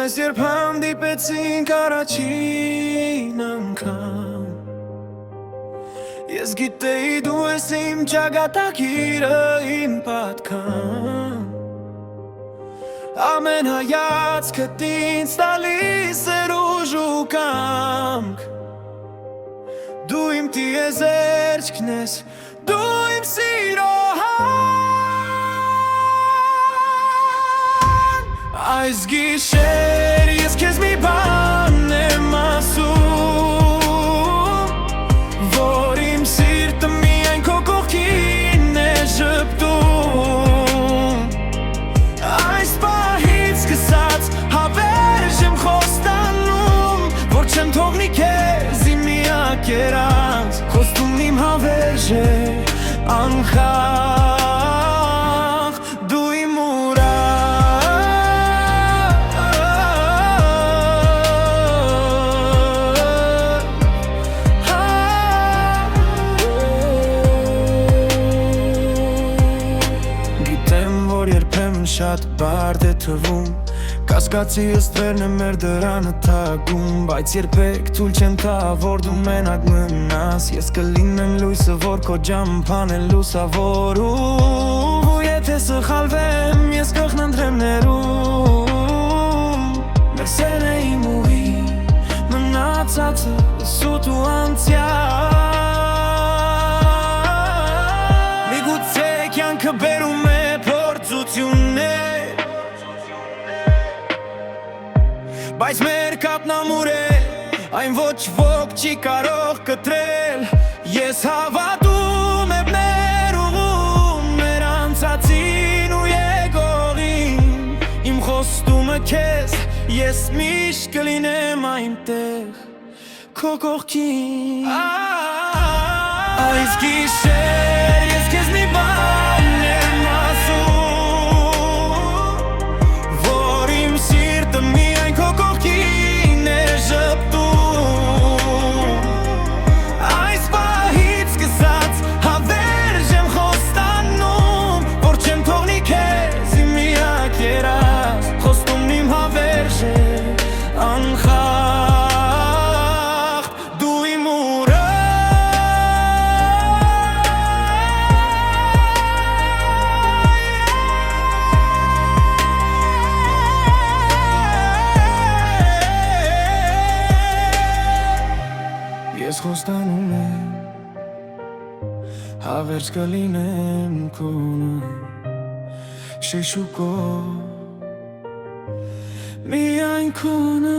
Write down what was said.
մեզ երբամ դիպեցինք առաջին անգամ Ես գիտեի դու ես իմ ճակատագիրը, իմ պատկան Ամեն հայացքդ ինձ տալիս էր ուժ ու կամք Դու իմ տիեզերքն ես, դու իմ սիրո հան Այս գիշեր ես քեզ մի բան եմ ասում Որ իմ սիրտը միայն քո կողքին է ժպտում Այս պահից սկսած հավերժ եմ խոստանում Որ չեմ թողնի քեզ իմ միակ երազ Խոստումն իմ հավերժ է անխաղ Դու իմ Շատ բարդ է թվում Կասկածի ըստ վերն է մեր դրանը թագում Բայց երբեք թույլ չեմ տա որ դու մենակ մնաս Ես կլինեմ լույսը որ քո ջամփան է լուսավորում Ու եթե սխալվեմ ես կխնդրեմ ներում Մեր սերը իմ ուղի մնացածը սուտ ու անցյալ Միգուցե կյանքը բերում է Բայց մեր կապն ամուր է, այն ոչ ոք չի կարող կտրել Ես հավատում եմ մեր ուղում, մեր անցածին ու եկողին Իմ խոստումը քեզ, ես միշտ կլինեմ այնտեղ, քո կողքին Այս գիշեր ես քեզ մի բան եմ ասում Որ իմ սիրտը միայն քո կողքին է ժպտում Այս պահից սկսած հավերժ եմ խոստանում Որ չեմ թողնի քեզ իմ միակ երազ Խոստումն իմ հավերժ է անխաղ Դու իմ Ես խոստանում եմ, հավերժ կլինեմ քոնը, շեշուկով, միայն քոնը